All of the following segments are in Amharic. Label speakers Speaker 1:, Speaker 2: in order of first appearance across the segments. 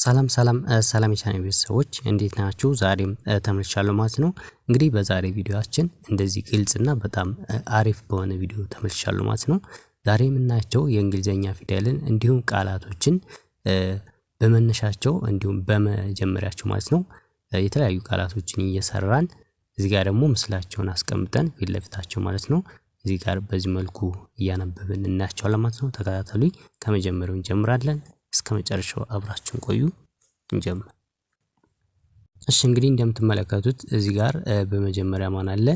Speaker 1: ሰላም የቻናሌ ቤተሰቦች እንዴት ናችሁ? ዛሬም ተመልሻለሁ ማለት ነው። እንግዲህ በዛሬ ቪዲዮአችን እንደዚህ ግልጽና በጣም አሪፍ በሆነ ቪዲዮ ተመልሻለሁ ማለት ነው። ዛሬ የምናያቸው የእንግሊዘኛ ፊደልን እንዲሁም ቃላቶችን በመነሻቸው እንዲሁም በመጀመሪያቸው ማለት ነው የተለያዩ ቃላቶችን እየሰራን እዚህ ጋር ደግሞ ምስላቸውን አስቀምጠን ፊት ለፊታቸው ማለት ነው እዚህ ጋር በዚህ መልኩ እያነበብን እናያቸዋለን ማለት ነው። ተከታተሉኝ። ከመጀመሪያው እንጀምራለን። እስከ መጨረሻው አብራችሁን ቆዩ። እንጀምር። እሺ እንግዲህ እንደምትመለከቱት እዚህ ጋር በመጀመሪያ ማን አለ?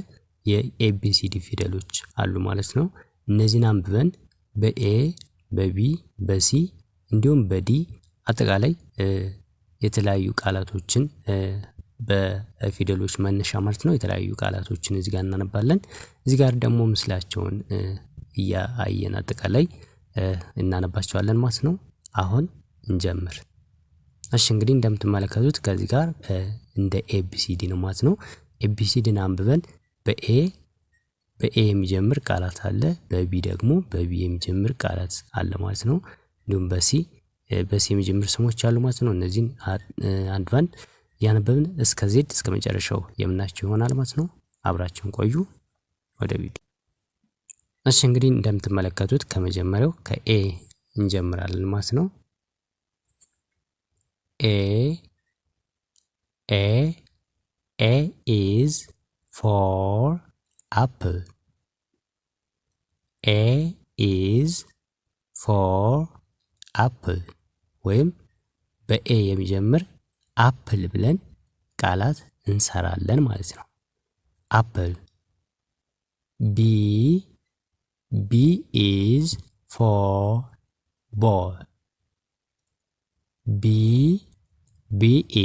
Speaker 1: የኤቢሲዲ ፊደሎች አሉ ማለት ነው። እነዚህን አንብበን በኤ በቢ በሲ እንዲሁም በዲ አጠቃላይ የተለያዩ ቃላቶችን በፊደሎች መነሻ ማለት ነው የተለያዩ ቃላቶችን እዚህ ጋር እናነባለን። እዚህ ጋር ደግሞ ምስላቸውን እያየን አጠቃላይ እናነባቸዋለን ማለት ነው። አሁን እንጀምር። እሺ እንግዲህ እንደምትመለከቱት ከዚህ ጋር እንደ ኤቢሲዲ ነው ማለት ነው። ኤቢሲዲን አንብበን በኤ የሚጀምር ቃላት አለ፣ በቢ ደግሞ በቢ የሚጀምር ቃላት አለ ማለት ነው። እንዲሁም በሲ የሚጀምር ስሞች አሉ ማለት ነው። እነዚህን አንድ ባንድ ያነበብን እስከ ዜድ እስከ መጨረሻው የምናቸው ይሆናል ማለት ነው። አብራችሁን ቆዩ። ወደ ቪዲዮ። እሺ እንግዲህ እንደምትመለከቱት ከመጀመሪያው ከኤ እንጀምራለን ማለት ነው። ኤ is for apple. ኤ is for apple ወይም በኤ የሚጀምር አፕል ብለን ቃላት እንሰራለን ማለት ነው። አፕል። ቢ is for ball. B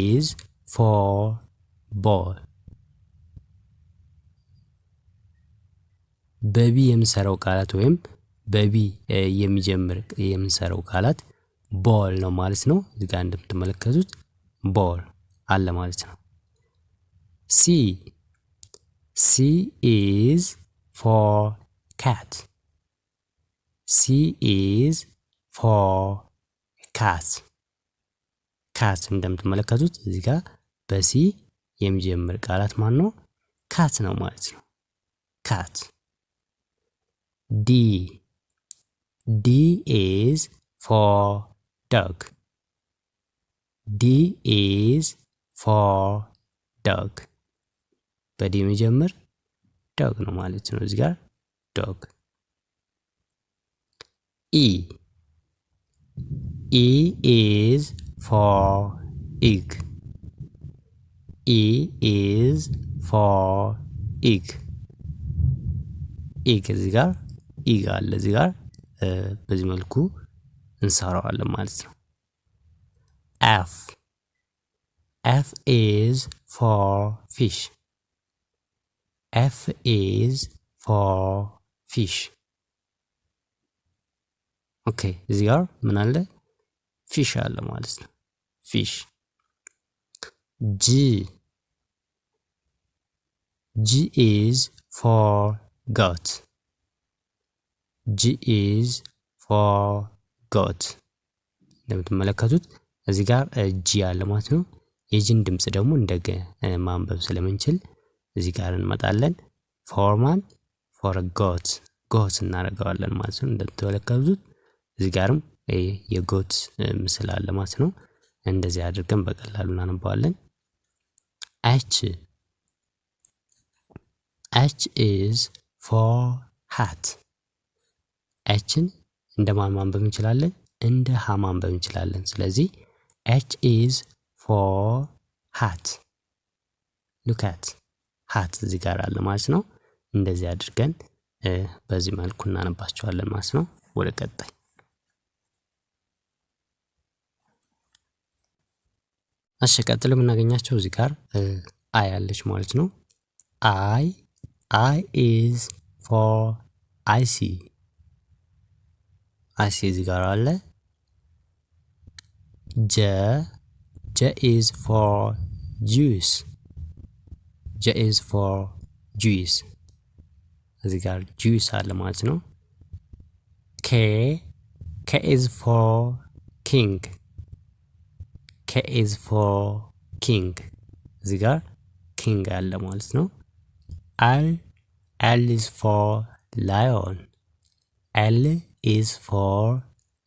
Speaker 1: is for ball. በቢ የምንሰራው ቃላት ወይም በቢ የሚጀምር የምንሰራው ቃላት ቦል ነው ማለት ነው። እዚህ ጋር እንደምትመለከቱት ቦል አለ ማለት ነው። C is for cat. C is for cat. ካት እንደምትመለከቱት እዚህ ጋር በሲ የሚጀምር ቃላት ማን ነው? ካት ነው ማለት ነው። ካት። ዲ is for dog. ዲ is for dog. በዲ የሚጀምር ዶግ ነው ማለት ነው። እዚህ ጋር ዶግ። E is for egg. E is for egg. ኤግ እዚህ ጋር ኢግ አለ እዚህ ጋር በዚህ መልኩ እንሰራዋለን ማለት ነው። F is for fish. F is for fish. ኦኬ እዚህ ጋር ምን አለ? ፊሽ አለ ማለት ነው። ፊሽ። G is for goat. G is for goat. እንደምትመለከቱት እዚህ ጋር ጂ አለ ማለት ነው። የጂን ድምጽ ደግሞ እንደገ ማንበብ ስለምንችል እዚህ ጋር እንመጣለን። ፎርማን ፎር ጎት ጎት እናደርገዋለን ማለት ነው። እንደምትመለከቱት እዚህ ጋርም የጎት ምስል አለ ማለት ነው። እንደዚህ አድርገን በቀላሉ እናነባዋለን። H is for hat. Hን እንደ ማን ማንበብ እንችላለን? እንደ ሃ ማንበብ እንችላለን። ስለዚህ H is for hat. look at hat እዚህ ጋር አለ ማለት ነው። እንደዚህ አድርገን በዚህ መልኩ እናነባቸዋለን ማለት ነው። ወደ ቀጣይ። እሺ ቀጥሎ የምናገኛቸው እዚህ ጋር አይ አለች ማለት ነው። I is for icy. አይሲ እዚህ ጋር አለ። J is for juice. J is for juice. እዚህ ጋር juice አለ ማለት ነው። K is for king. K is for king እዚህ ጋር king አለ ማለት ነው። L is for lion L is for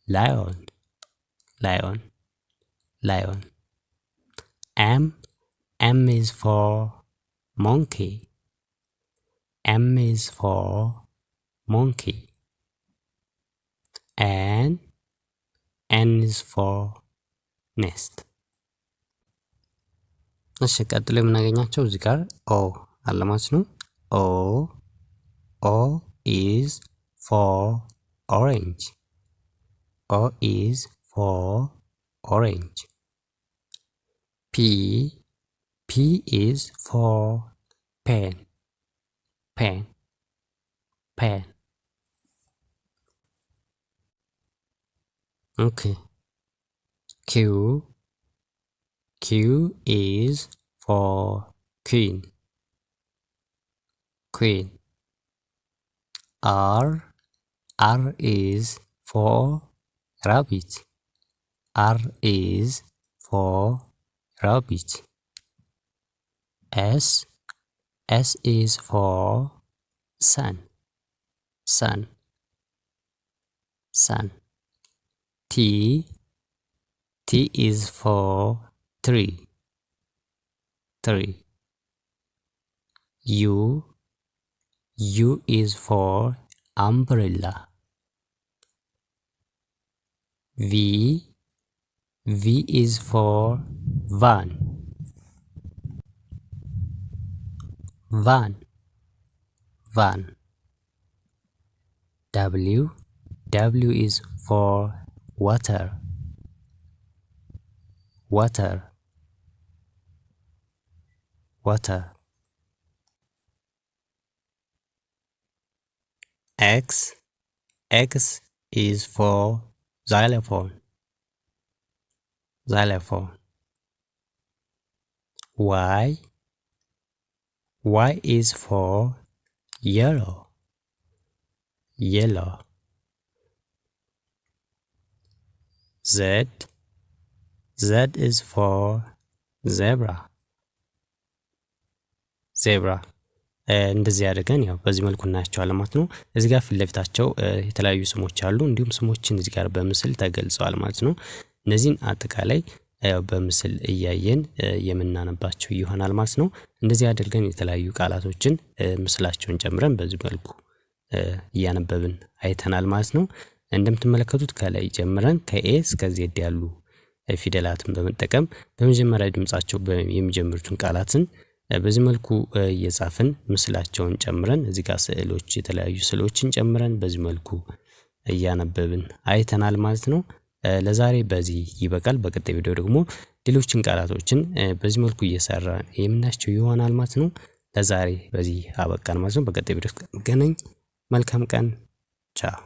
Speaker 1: lion M is for monkey M is for monkey and N is for nest እሺ ቀጥሎ የምናገኛቸው እዚህ ጋር O አለ ማለት ነው። O is for orange O is for orange P is for pen okay Q is for queen R is for rabbit R is for rabbit S is for sun T is for tree U is for umbrella V is for van W is for water X is for xylophone Y is for yellow Z is for zebra እንደዚህ አድርገን ያው በዚህ መልኩ እናያቸዋለን ማለት ነው። እዚህ ጋር ፊት ለፊታቸው የተለያዩ ስሞች አሉ። እንዲሁም ስሞችን እዚህ ጋር በምስል ተገልጸዋል ማለት ነው። እነዚህን አጠቃላይ ያው በምስል እያየን የምናነባቸው ይሆናል ማለት ነው። እንደዚህ አድርገን የተለያዩ ቃላቶችን ምስላቸውን ጨምረን በዚህ መልኩ እያነበብን አይተናል ማለት ነው። እንደምትመለከቱት ከላይ ጀምረን ከኤ እስከ ዜድ ያሉ ፊደላትን በመጠቀም በመጀመሪያ ድምጻቸው የሚጀምሩትን ቃላትን በዚህ መልኩ እየጻፍን ምስላቸውን ጨምረን እዚህ ጋር ስዕሎች የተለያዩ ስዕሎችን ጨምረን በዚህ መልኩ እያነበብን አይተናል ማለት ነው። ለዛሬ በዚህ ይበቃል። በቀጣይ ቪዲዮ ደግሞ ሌሎችን ቃላቶችን በዚህ መልኩ እየሰራን የምናያቸው ይሆናል ማለት ነው። ለዛሬ በዚህ አበቃን ማለት ነው። በቀጣይ ቪዲዮ ገናኝ። መልካም ቀን። ቻው